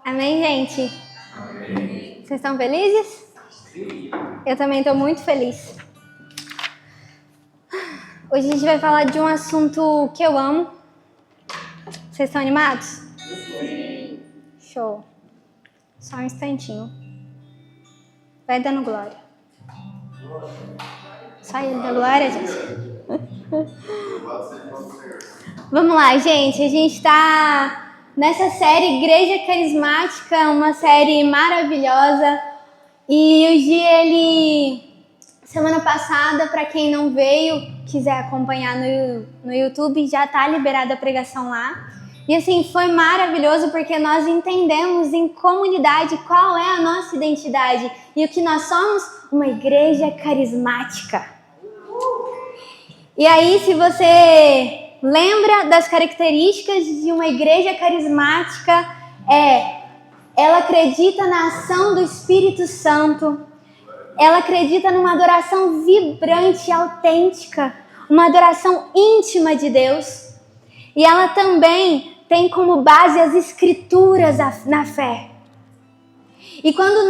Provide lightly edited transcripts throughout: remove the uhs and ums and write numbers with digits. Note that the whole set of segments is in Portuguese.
Amém, gente? Amém. Vocês estão felizes? Sim. Eu também estou muito feliz. Hoje a gente vai falar de um assunto que eu amo. Vocês estão animados? Sim. Show. Só um instantinho. Vai dando glória. Só ele dá glória, gente. Vamos lá, gente. A gente está nessa série Igreja Carismática, uma série maravilhosa. E o Gi, semana passada, para quem não veio, quiser acompanhar no YouTube, já está liberada a pregação lá. E assim, foi maravilhoso porque nós entendemos em comunidade qual é a nossa identidade e o que nós somos, uma igreja carismática. E aí, se você lembra das características de uma igreja carismática, ela acredita na ação do Espírito Santo, ela acredita numa adoração vibrante, autêntica, uma adoração íntima de Deus. E ela também tem como base as escrituras na fé. E quando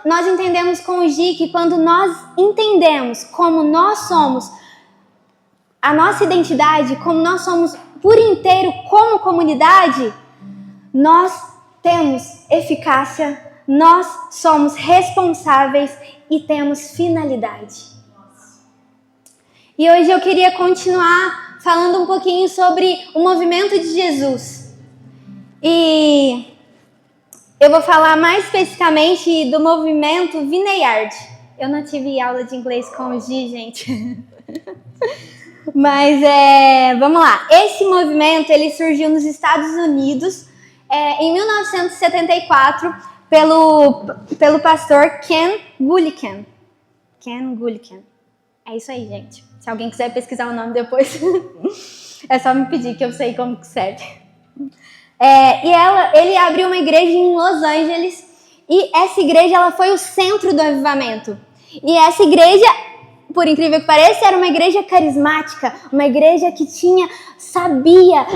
nós entendemos com o Gi que quando nós entendemos como nós somos, a nossa identidade, como nós somos por inteiro como comunidade, nós temos eficácia, nós somos responsáveis e temos finalidade. E hoje eu queria continuar falando um pouquinho sobre o movimento de Jesus. E eu vou falar mais especificamente do movimento Vineyard. Eu não tive aula de inglês com o Gi, gente. Mas vamos lá. Esse movimento ele surgiu nos Estados Unidos em 1974 pelo pastor Ken Gulliken. Ken Gulliken. É isso aí, gente. Se alguém quiser pesquisar o nome depois, é só me pedir que eu sei como que serve. Ele abriu uma igreja em Los Angeles e essa igreja ela foi o centro do avivamento. E essa igreja, por incrível que pareça, era uma igreja carismática, uma igreja que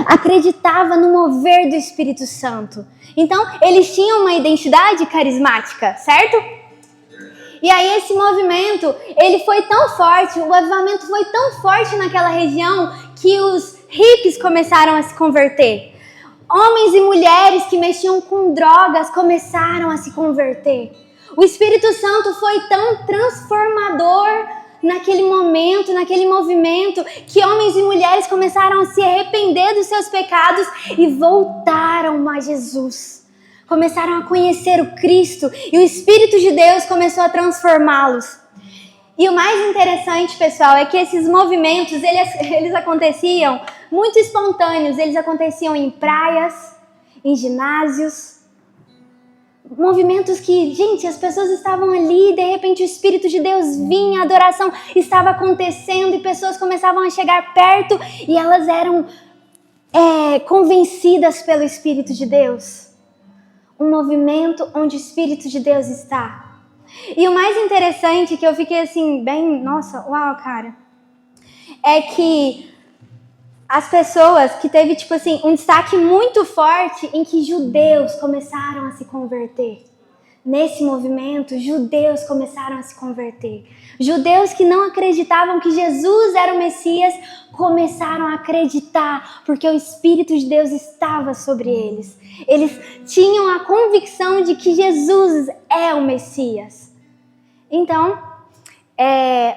acreditava no mover do Espírito Santo. Então, eles tinham uma identidade carismática, certo? E aí esse movimento, ele foi tão forte, o avivamento foi tão forte naquela região que os hippies começaram a se converter. Homens e mulheres que mexiam com drogas começaram a se converter. O Espírito Santo foi tão transformador naquele momento, naquele movimento, que homens e mulheres começaram a se arrepender dos seus pecados e voltaram a Jesus. Começaram a conhecer o Cristo e o Espírito de Deus começou a transformá-los. E o mais interessante, pessoal, é que esses movimentos, eles aconteciam muito espontâneos. Eles aconteciam em praias, em ginásios. Movimentos que, gente, as pessoas estavam ali, de repente o Espírito de Deus vinha, a adoração estava acontecendo e pessoas começavam a chegar perto e elas eram convencidas pelo Espírito de Deus. Um movimento onde o Espírito de Deus está. E o mais interessante, que eu fiquei assim, bem, nossa, uau, cara, é que as pessoas que teve, tipo assim, um destaque muito forte em que judeus começaram a se converter. Nesse movimento, judeus começaram a se converter. Judeus que não acreditavam que Jesus era o Messias, começaram a acreditar, porque o Espírito de Deus estava sobre eles. Eles tinham a convicção de que Jesus é o Messias. Então,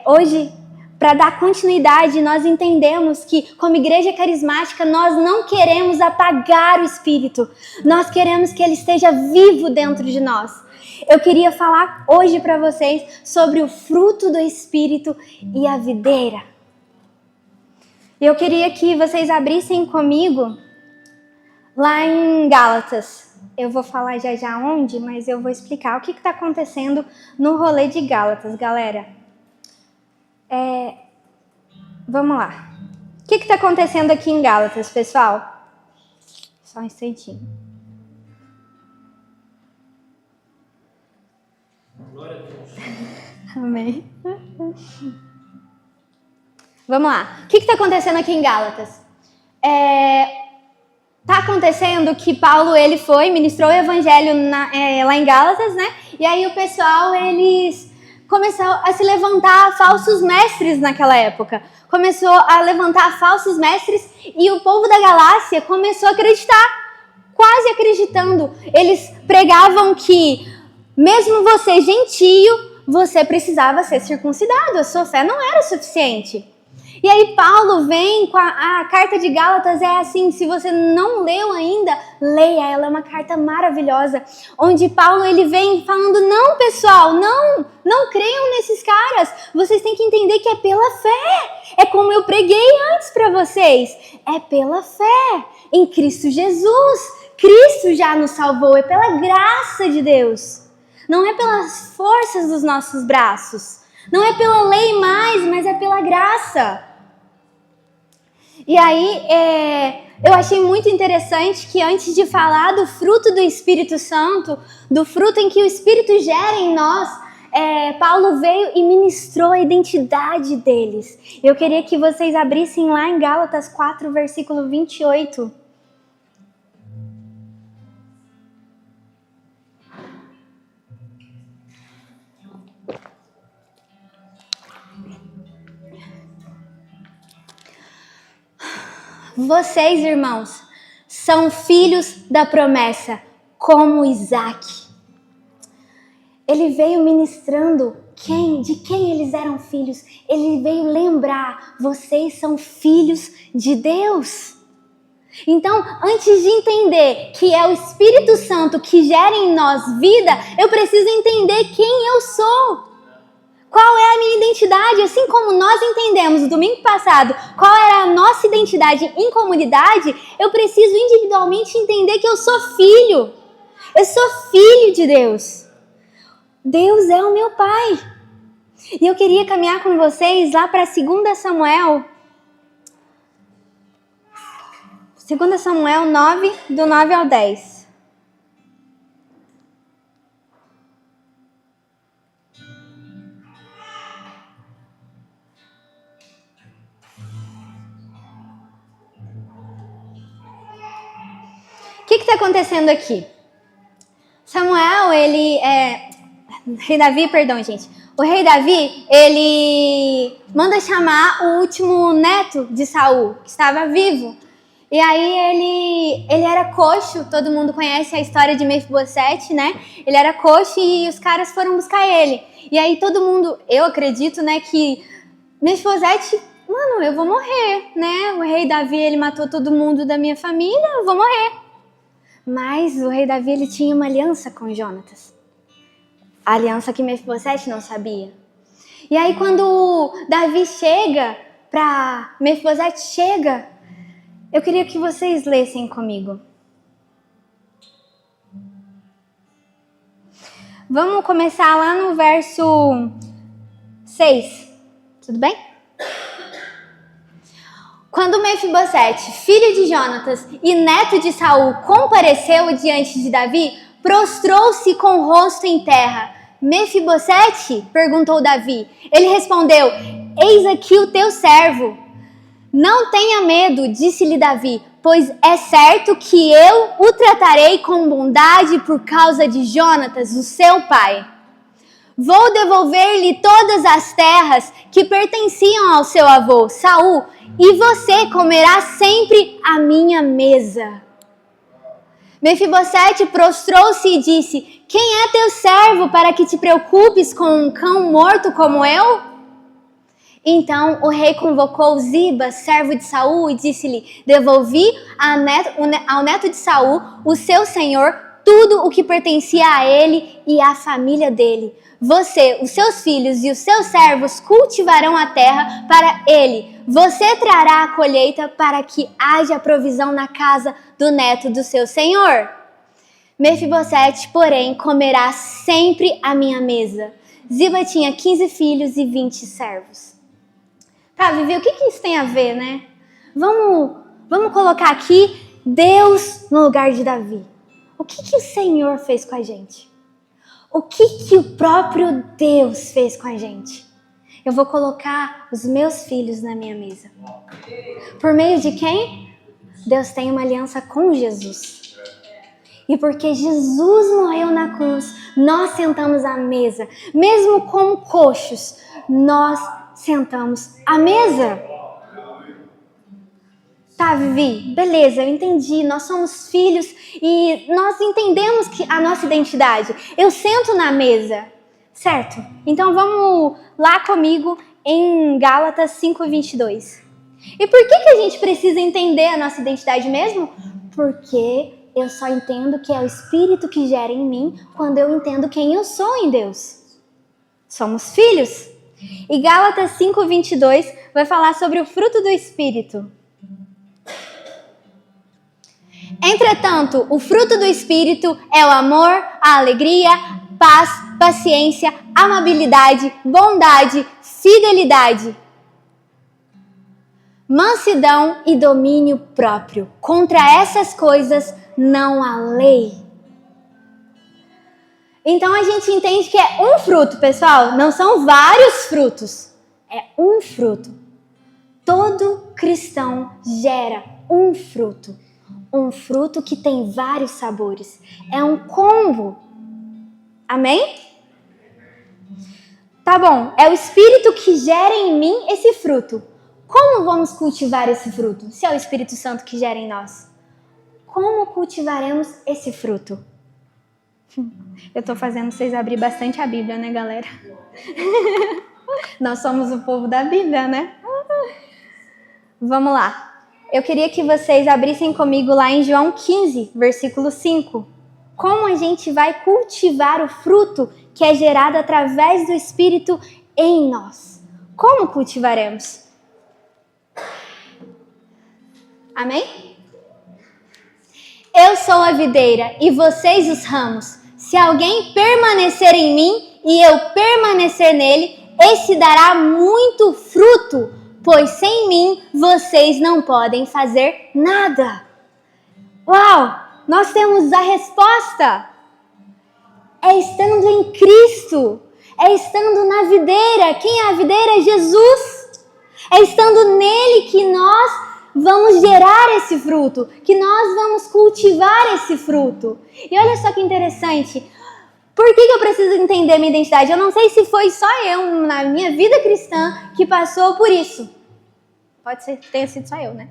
hoje, para dar continuidade, nós entendemos que, como igreja carismática, nós não queremos apagar o Espírito. Nós queremos que ele esteja vivo dentro de nós. Eu queria falar hoje para vocês sobre o fruto do Espírito e a videira. Eu queria que vocês abrissem comigo lá em Gálatas. Eu vou falar já onde, mas eu vou explicar o que está acontecendo no rolê de Gálatas, galera. Vamos lá. O que está acontecendo aqui em Gálatas, pessoal? Só um instantinho. Glória a Deus. Amém. Vamos lá. O que está acontecendo aqui em Gálatas? tá acontecendo que Paulo, ele foi, ministrou o evangelho lá em Gálatas, né? E aí o pessoal, eles começaram a se levantar falsos mestres naquela época. Começou a levantar falsos mestres e o povo da Galácia começou a acreditar, quase acreditando. Eles pregavam que, mesmo você gentio, você precisava ser circuncidado, a sua fé não era o suficiente. E aí Paulo vem com a carta de Gálatas, é assim, se você não leu ainda, leia, ela é uma carta maravilhosa, onde Paulo ele vem falando, não pessoal, não creiam nesses caras, vocês têm que entender que é pela fé, é como eu preguei antes para vocês, é pela fé, em Cristo Jesus, Cristo já nos salvou, é pela graça de Deus, não é pelas forças dos nossos braços, não é pela lei mais, mas é pela graça. E aí, eu achei muito interessante que antes de falar do fruto do Espírito Santo, do fruto em que o Espírito gera em nós, Paulo veio e ministrou a identidade deles. Eu queria que vocês abrissem lá em Gálatas 4, versículo 28. Vocês, irmãos, são filhos da promessa, como Isaac. Ele veio ministrando de quem eles eram filhos. Ele veio lembrar, vocês são filhos de Deus. Então, antes de entender que é o Espírito Santo que gera em nós vida, eu preciso entender quem eu sou. Qual é a minha identidade? Assim como nós entendemos no domingo passado qual era a nossa identidade em comunidade, eu preciso individualmente entender que eu sou filho. Eu sou filho de Deus. Deus é o meu Pai. E eu queria caminhar com vocês lá para 2 Samuel. 2 Samuel 9, do 9 ao 10. O que está acontecendo aqui? Samuel, Rei Davi, perdão, gente. O rei Davi, ele manda chamar o último neto de Saul, que estava vivo. E aí ele era coxo, todo mundo conhece a história de Mefibosete, né? Ele era coxo e os caras foram buscar ele. E aí todo mundo, eu acredito, né, que Mefibosete, mano, eu vou morrer, né? O rei Davi, ele matou todo mundo da minha família, eu vou morrer. Mas o rei Davi, ele tinha uma aliança com Jonatas. A aliança que Mefibosete não sabia. E aí quando Davi Mefibosete chega, eu queria que vocês lessem comigo. Vamos começar lá no verso 6. Tudo bem? Quando Mefibosete, filho de Jonatas e neto de Saul, compareceu diante de Davi, prostrou-se com o rosto em terra. Mefibosete? Perguntou Davi. Ele respondeu, eis aqui o teu servo. Não tenha medo, disse-lhe Davi, pois é certo que eu o tratarei com bondade por causa de Jonatas, o seu pai. Vou devolver-lhe todas as terras que pertenciam ao seu avô, Saul, e você comerá sempre à minha mesa. Mefibosete prostrou-se e disse, quem é teu servo para que te preocupes com um cão morto como eu? Então o rei convocou Ziba, servo de Saul, e disse-lhe, devolvi ao neto de Saul, o seu senhor, tudo o que pertencia a ele e à família dele. Você, os seus filhos e os seus servos cultivarão a terra para ele. Você trará a colheita para que haja provisão na casa do neto do seu senhor. Mefibosete, porém, comerá sempre à minha mesa. Ziba tinha 15 filhos e 20 servos. Tá, Vivi, o que isso tem a ver, né? Vamos colocar aqui Deus no lugar de Davi. O que o Senhor fez com a gente? O que o próprio Deus fez com a gente? Eu vou colocar os meus filhos na minha mesa. Por meio de quem? Deus tem uma aliança com Jesus. E porque Jesus morreu na cruz, nós sentamos à mesa. Mesmo como coxos, nós sentamos à mesa. Tá, Vivi? Beleza, eu entendi. Nós somos filhos e nós entendemos a nossa identidade. Eu sento na mesa, certo? Então vamos lá comigo em Gálatas 5:22. E por que a gente precisa entender a nossa identidade mesmo? Porque eu só entendo que é o Espírito que gera em mim quando eu entendo quem eu sou em Deus. Somos filhos. E Gálatas 5:22 vai falar sobre o fruto do Espírito. Entretanto, o fruto do Espírito é o amor, a alegria, paz, paciência, amabilidade, bondade, fidelidade, mansidão e domínio próprio. Contra essas coisas não há lei. Então a gente entende que é um fruto, pessoal. Não são vários frutos. É um fruto. Todo cristão gera um fruto. Um fruto que tem vários sabores. É um combo. Amém? Tá bom. É o Espírito que gera em mim esse fruto. Como vamos cultivar esse fruto? Se é o Espírito Santo que gera em nós. Como cultivaremos esse fruto? Eu tô fazendo vocês abrir bastante a Bíblia, né, galera? Nós somos o povo da Bíblia, né? Vamos lá. Eu queria que vocês abrissem comigo lá em João 15, versículo 5. Como a gente vai cultivar o fruto que é gerado através do Espírito em nós? Como cultivaremos? Amém? Eu sou a videira e vocês os ramos. Se alguém permanecer em mim e eu permanecer nele, esse dará muito fruto, pois sem mim vocês não podem fazer nada. Uau! Nós temos a resposta. É estando em Cristo. É estando na videira. Quem é a videira? É Jesus. É estando nele que nós vamos gerar esse fruto, que nós vamos cultivar esse fruto. E olha só que interessante. Por que eu preciso entender minha identidade? Eu não sei se foi só eu, na minha vida cristã, que passou por isso. Pode ser que tenha sido só eu, né?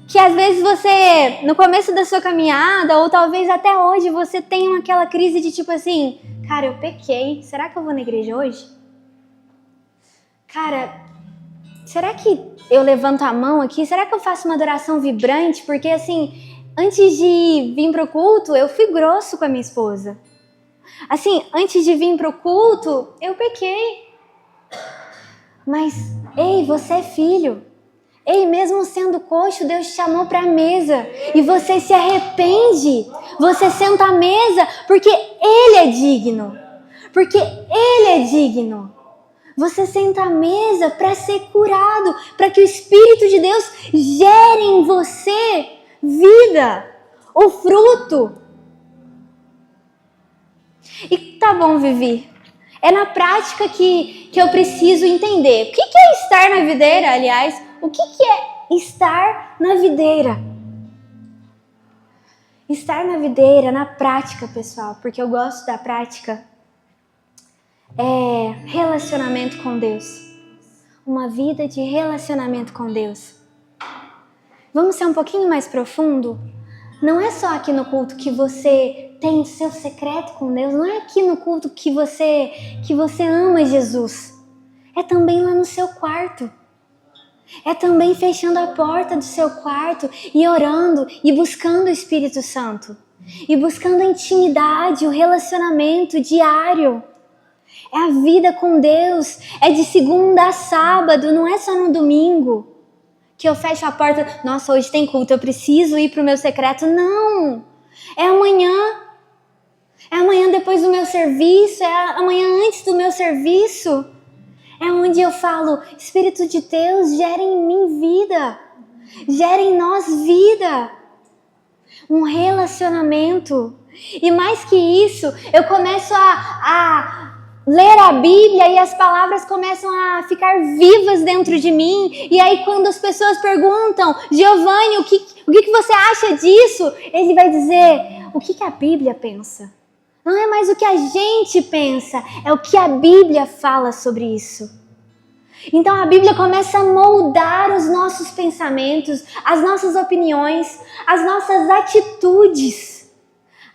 Que às vezes você, no começo da sua caminhada, ou talvez até hoje, você tenha aquela crise de tipo assim, cara, eu pequei, será que eu vou na igreja hoje? Cara, será que eu levanto a mão aqui? Será que eu faço uma adoração vibrante? Porque assim, antes de vir pro culto, eu fui grosso com a minha esposa. Assim, antes de vir pro culto, eu pequei. Mas, ei, você é filho. Ei, mesmo sendo coxo, Deus te chamou para a mesa. E você se arrepende. Você senta à mesa porque Ele é digno. Porque Ele é digno. Você senta à mesa para ser curado. Para que o Espírito de Deus gere em você vida. O fruto. E tá bom, Vivi. É na prática que eu preciso entender. O que é estar na videira, aliás? O que é estar na videira? Estar na videira, na prática, pessoal, porque eu gosto da prática, é relacionamento com Deus. Uma vida de relacionamento com Deus. Vamos ser um pouquinho mais profundo? Não é só aqui no culto que você tem o seu secreto com Deus. Não é aqui no culto que você ama Jesus. É também lá no seu quarto. É também fechando a porta do seu quarto e orando e buscando o Espírito Santo. E buscando a intimidade, o relacionamento diário. É a vida com Deus. É de segunda a sábado, não é só no domingo. Que eu fecho a porta, nossa, hoje tem culto, eu preciso ir para o meu secreto. Não, é amanhã. É amanhã depois do meu serviço, é amanhã antes do meu serviço. É onde eu falo, Espírito de Deus, gera em mim vida. Gera em nós vida. Um relacionamento. E mais que isso, eu começo a ler a Bíblia e as palavras começam a ficar vivas dentro de mim. E aí quando as pessoas perguntam, Giovanni, o que você acha disso? Ele vai dizer, o que a Bíblia pensa? Não é mais o que a gente pensa, é o que a Bíblia fala sobre isso. Então a Bíblia começa a moldar os nossos pensamentos, as nossas opiniões, as nossas atitudes.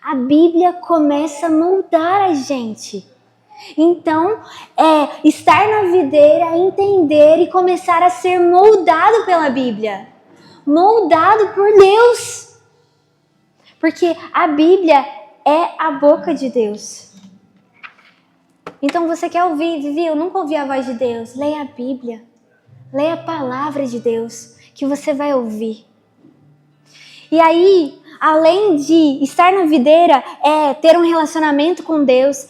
A Bíblia começa a moldar a gente. Então, estar na videira, entender e começar a ser moldado pela Bíblia. Moldado por Deus. Porque a Bíblia é a boca de Deus. Então você quer ouvir, Vivi, eu nunca ouvi a voz de Deus. Leia a Bíblia. Leia a palavra de Deus, que você vai ouvir. E aí, além de estar na videira, ter um relacionamento com Deus,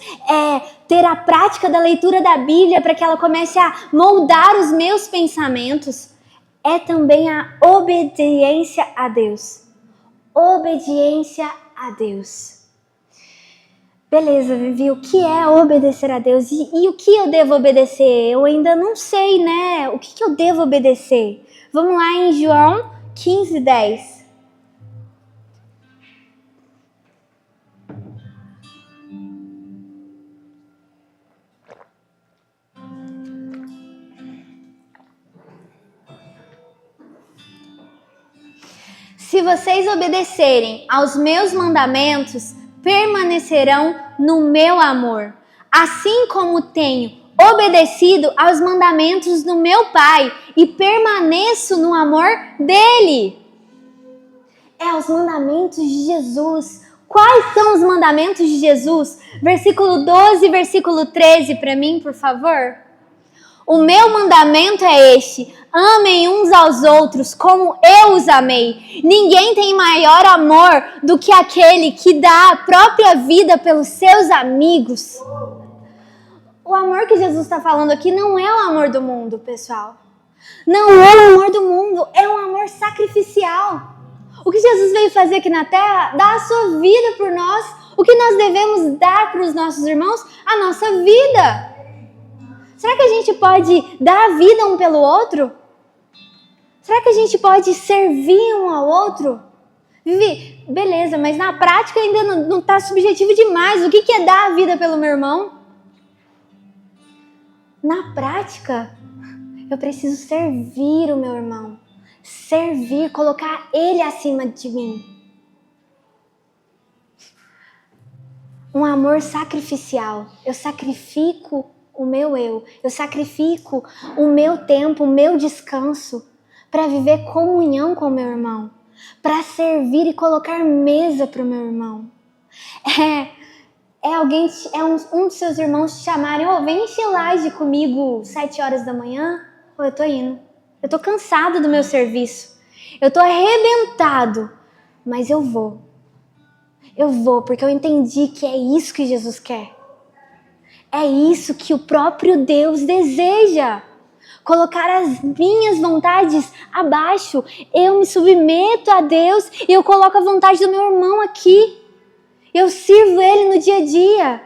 ter a prática da leitura da Bíblia para que ela comece a moldar os meus pensamentos, é também a obediência a Deus. Obediência a Deus. Beleza, Vivi, o que é obedecer a Deus? E o que eu devo obedecer? Eu ainda não sei, né? O que eu devo obedecer? Vamos lá em João 15:10. Se vocês obedecerem aos meus mandamentos, permanecerão no meu amor, assim como tenho obedecido aos mandamentos do meu Pai e permaneço no amor dele. Os mandamentos de Jesus. Quais são os mandamentos de Jesus? Versículo 12 e versículo 13 para mim, por favor. O meu mandamento é este: amem uns aos outros como eu os amei. Ninguém tem maior amor do que aquele que dá a própria vida pelos seus amigos. O amor que Jesus está falando aqui não é o amor do mundo, pessoal. Não é o amor do mundo, é um amor sacrificial. O que Jesus veio fazer aqui na terra? Dar a sua vida por nós. O que nós devemos dar para os nossos irmãos? A nossa vida. Será que a gente pode dar a vida um pelo outro? Será que a gente pode servir um ao outro? Vivi, beleza, mas na prática ainda não está subjetivo demais. O que é dar a vida pelo meu irmão? Na prática, eu preciso servir o meu irmão. Servir, colocar ele acima de mim. Um amor sacrificial. Eu sacrifico o meu eu sacrifico o meu tempo, o meu descanso para viver comunhão com o meu irmão, para servir e colocar mesa para o meu irmão. Um dos seus irmãos te chamarem, vem encher laje comigo 7 horas da manhã, eu tô indo, eu tô cansado do meu serviço, eu tô arrebentado, mas eu vou porque eu entendi que é isso que Jesus quer. É isso que o próprio Deus deseja. Colocar as minhas vontades abaixo. Eu me submeto a Deus e eu coloco a vontade do meu irmão aqui. Eu sirvo ele no dia a dia.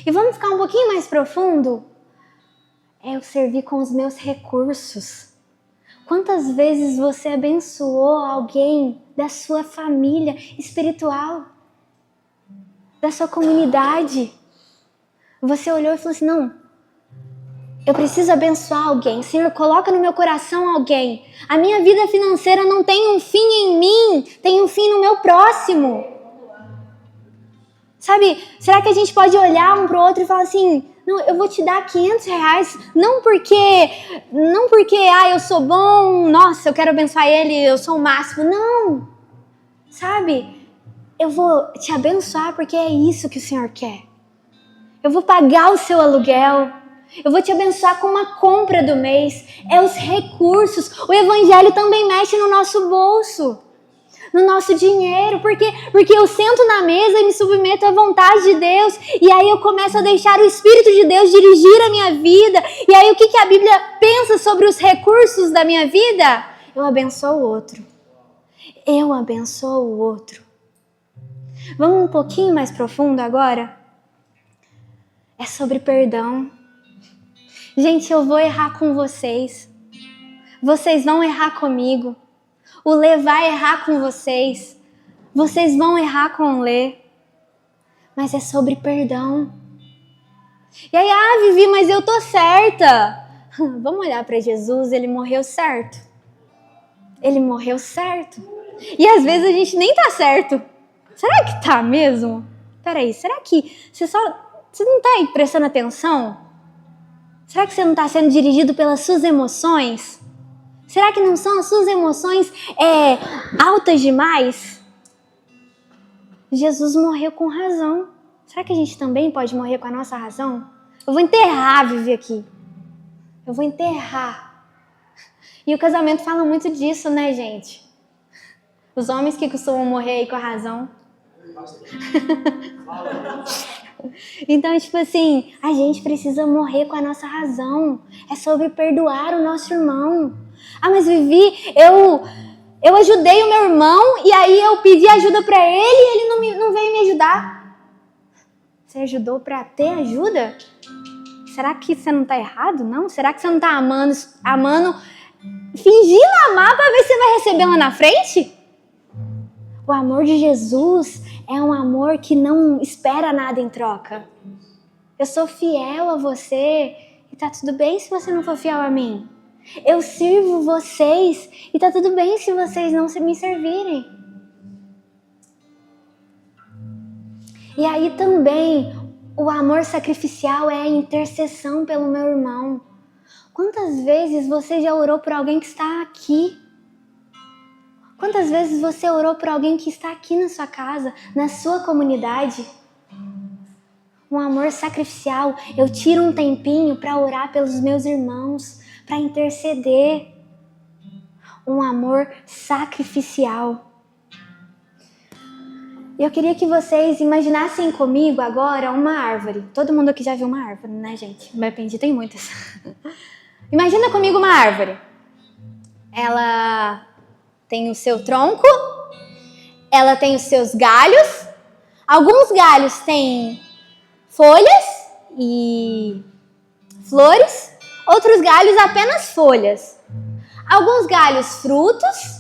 E vamos ficar um pouquinho mais profundo? Eu servir com os meus recursos. Quantas vezes você abençoou alguém da sua família espiritual? Da sua comunidade? Você olhou e falou assim, não, eu preciso abençoar alguém. Senhor, coloca no meu coração alguém. A minha vida financeira não tem um fim em mim, tem um fim no meu próximo. Sabe, será que a gente pode olhar um pro outro e falar assim, não, eu vou te dar R$500, não porque eu sou bom, nossa, eu quero abençoar ele, eu sou o máximo. Não, sabe, eu vou te abençoar porque é isso que o Senhor quer. Eu vou pagar o seu aluguel. Eu vou te abençoar com uma compra do mês. É os recursos. O evangelho também mexe no nosso bolso. No nosso dinheiro. Porque eu sento na mesa e me submeto à vontade de Deus. E aí eu começo a deixar o Espírito de Deus dirigir a minha vida. E aí o que a Bíblia pensa sobre os recursos da minha vida? Eu abençoo o outro. Eu abençoo o outro. Vamos um pouquinho mais profundo agora? É sobre perdão. Gente, eu vou errar com vocês. Vocês vão errar comigo. O Lê vai errar com vocês. Vocês vão errar com o Lê. Mas é sobre perdão. E aí, Vivi, mas eu tô certa. Vamos olhar para Jesus, ele morreu certo. Ele morreu certo. E às vezes a gente nem tá certo. Será que tá mesmo? Peraí, será que você não tá aí prestando atenção? Será que você não tá sendo dirigido pelas suas emoções? Será que não são as suas emoções altas demais? Jesus morreu com razão. Será que a gente também pode morrer com a nossa razão? Eu vou enterrar a Vivi aqui. Eu vou enterrar. E o casamento fala muito disso, né, gente? Os homens que costumam morrer aí com a razão. Então, tipo assim, a gente precisa morrer com a nossa razão. É sobre perdoar o nosso irmão. Mas Vivi, eu ajudei o meu irmão e aí eu pedi ajuda pra ele e ele não veio me ajudar. Você ajudou pra ter ajuda? Será que você não tá errado, não? Será que você não tá amando, fingindo amar pra ver se você vai receber lá na frente? O amor de Jesus é um amor que não espera nada em troca. Eu sou fiel a você e tá tudo bem se você não for fiel a mim. Eu sirvo vocês e tá tudo bem se vocês não me servirem. E aí também, o amor sacrificial é a intercessão pelo meu irmão. Quantas vezes você já orou por alguém que está aqui? Quantas vezes você orou por alguém que está aqui na sua casa, na sua comunidade? Um amor sacrificial, eu tiro um tempinho para orar pelos meus irmãos, para interceder. Um amor sacrificial. Eu queria que vocês imaginassem comigo agora uma árvore. Todo mundo aqui já viu uma árvore, né, gente? Vai depender, tem muitas. Imagina comigo uma árvore. Ela tem o seu tronco, ela tem os seus galhos. Alguns galhos têm folhas e flores, outros galhos apenas folhas. Alguns galhos frutos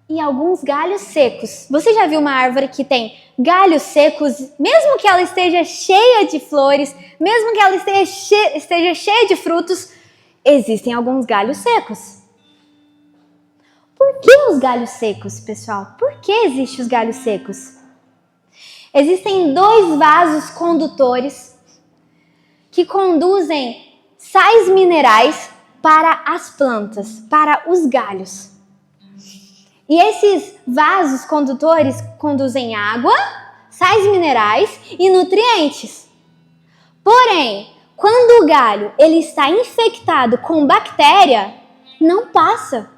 e alguns galhos secos. Você já viu uma árvore que tem galhos secos, mesmo que ela esteja cheia de flores, mesmo que ela esteja cheia de frutos, existem alguns galhos secos. Por que os galhos secos, pessoal? Por que existem os galhos secos? Existem 2 vasos condutores que conduzem sais minerais para as plantas, para os galhos. E esses vasos condutores conduzem água, sais minerais e nutrientes. Porém, quando o galho ele está infectado com bactéria, não passa.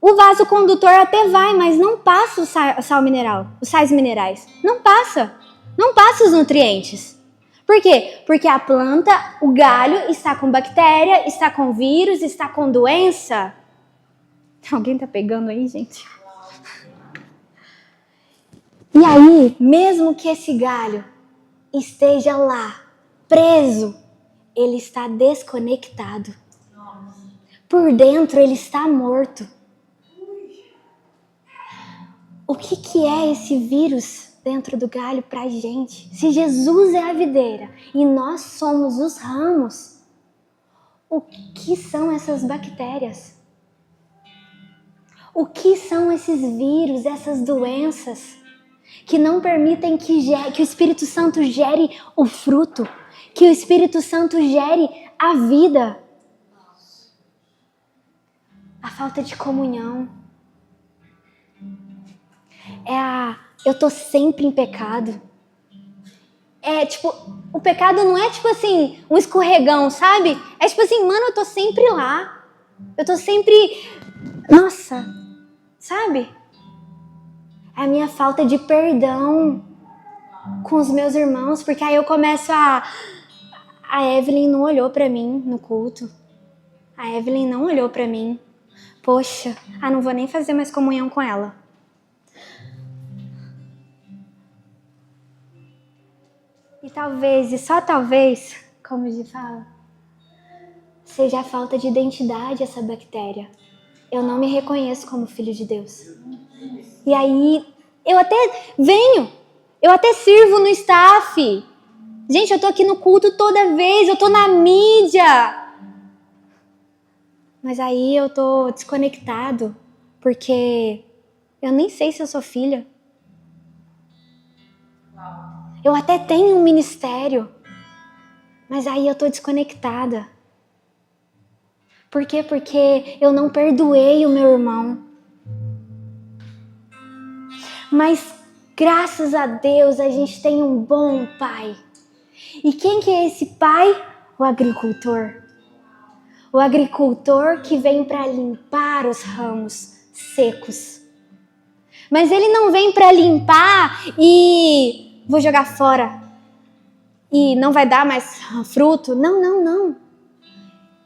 O vaso condutor até vai, mas não passa o sal mineral, os sais minerais. Não passa os nutrientes. Por quê? Porque a planta, o galho, está com bactéria, está com vírus, está com doença. Alguém tá pegando aí, gente? E aí, mesmo que esse galho esteja lá, preso, ele está desconectado. Por dentro, ele está morto. O que é esse vírus dentro do galho pra gente? Se Jesus é a videira e nós somos os ramos, o que são essas bactérias? O que são esses vírus, essas doenças que não permitem que o Espírito Santo gere o fruto, que o Espírito Santo gere a vida? A falta de comunhão. Eu tô sempre em pecado. O pecado não é tipo assim, um escorregão, sabe? É tipo assim, mano, eu tô sempre lá. Eu tô sempre, nossa, sabe? É a minha falta de perdão com os meus irmãos, porque aí eu começo a Evelyn não olhou pra mim no culto. A Evelyn não olhou pra mim. Poxa, não vou nem fazer mais comunhão com ela. E talvez, e só talvez, como o Gi fala, seja a falta de identidade essa bactéria. Eu não me reconheço como filho de Deus. E aí, eu até sirvo no staff. Gente, eu tô aqui no culto toda vez, eu tô na mídia. Mas aí eu tô desconectado, porque eu nem sei se eu sou filha. Eu até tenho um ministério, mas aí eu tô desconectada. Por quê? Porque eu não perdoei o meu irmão. Mas graças a Deus a gente tem um bom pai. E quem que é esse pai? O agricultor. O agricultor que vem para limpar os ramos secos. Mas ele não vem para limpar e vou jogar fora. E não vai dar mais fruto. Não.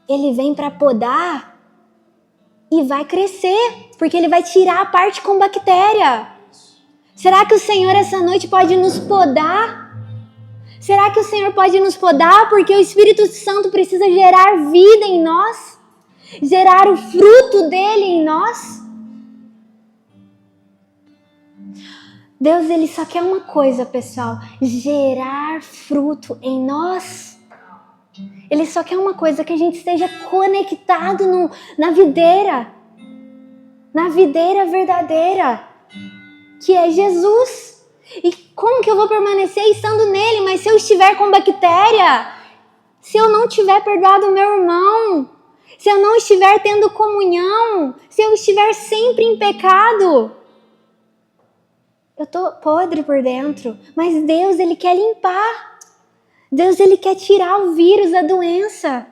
Ele vem para podar e vai crescer. Porque ele vai tirar a parte com bactéria. Será que o Senhor essa noite pode nos podar? Será que o Senhor pode nos podar? Porque o Espírito Santo precisa gerar vida em nós. Gerar o fruto dele em nós. Deus, ele só quer uma coisa, pessoal. Gerar fruto em nós. Ele só quer uma coisa, que a gente esteja conectado na videira. Na videira verdadeira. Que é Jesus. E como que eu vou permanecer estando nele? Mas se eu estiver com bactéria, se eu não tiver perdoado o meu irmão, se eu não estiver tendo comunhão, se eu estiver sempre em pecado, eu tô podre por dentro. Mas Deus, ele quer limpar. Deus, ele quer tirar o vírus, a doença.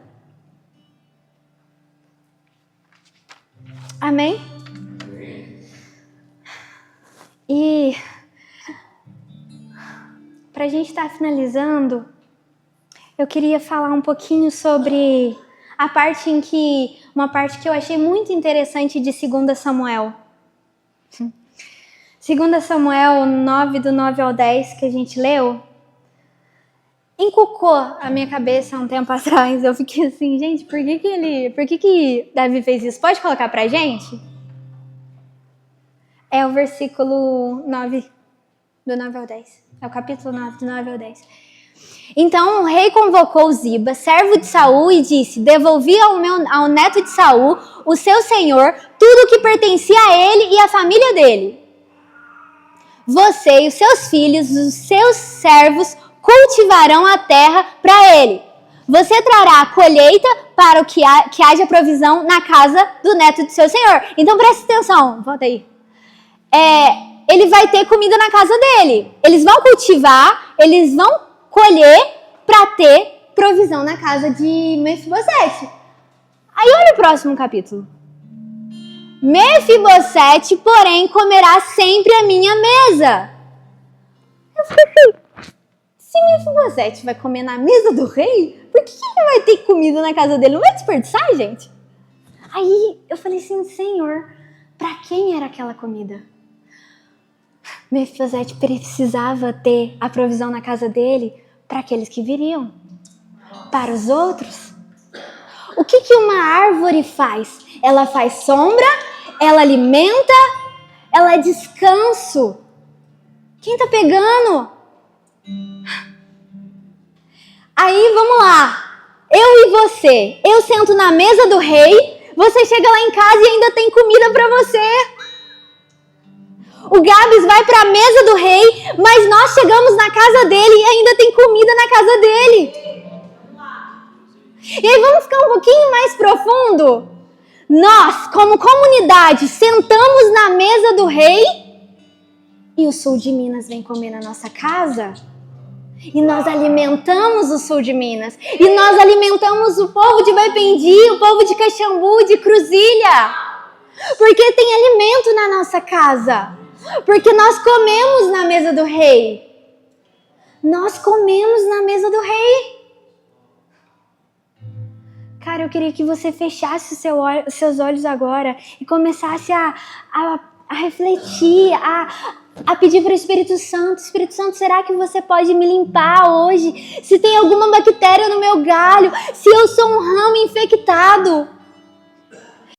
Amém? E para a gente estar finalizando, eu queria falar um pouquinho sobre uma parte que eu achei muito interessante de 2 Samuel. 2 Samuel 9, do 9 ao 10, que a gente leu, encucou a minha cabeça há um tempo atrás. Eu fiquei assim, gente, por que Davi fez isso? Pode colocar pra gente? É o versículo 9, do 9 ao 10. É o capítulo 9, do 9 ao 10. Então o rei convocou Ziba, servo de Saul, e disse: devolvi ao neto de Saul, o seu senhor, tudo o que pertencia a ele e à família dele. Você e os seus filhos, os seus servos, cultivarão a terra para ele. Você trará a colheita para que haja provisão na casa do neto do seu senhor. Então preste atenção, volta aí. Ele vai ter comida na casa dele. Eles vão cultivar, eles vão colher para ter provisão na casa de Mefibosete. Aí olha o próximo capítulo. Mefibosete, porém, comerá sempre a minha mesa. Eu falei assim, se Mefibosete vai comer na mesa do rei, por que ele vai ter comida na casa dele? Não vai desperdiçar, gente? Aí eu falei assim, Senhor, para quem era aquela comida? Mefibosete precisava ter a provisão na casa dele para aqueles que viriam. Para os outros. O que uma árvore faz? Ela faz sombra, ela alimenta, ela é descanso. Quem tá pegando? Aí, vamos lá. Eu e você. Eu sento na mesa do rei, você chega lá em casa e ainda tem comida para você. O Gabs vai para a mesa do rei, mas nós chegamos na casa dele e ainda tem comida na casa dele. E aí vamos ficar um pouquinho mais profundo. Nós, como comunidade, sentamos na mesa do rei e o sul de Minas vem comer na nossa casa. E nós alimentamos o sul de Minas. E nós alimentamos o povo de Baipendi, o povo de Caxambu, de Cruzilha. Porque tem alimento na nossa casa. Porque nós comemos na mesa do rei. Nós comemos na mesa do rei. Cara, eu queria que você fechasse os seus olhos agora e começasse a refletir, a pedir para o Espírito Santo: Espírito Santo, será que você pode me limpar hoje? Se tem alguma bactéria no meu galho, se eu sou um ramo infectado,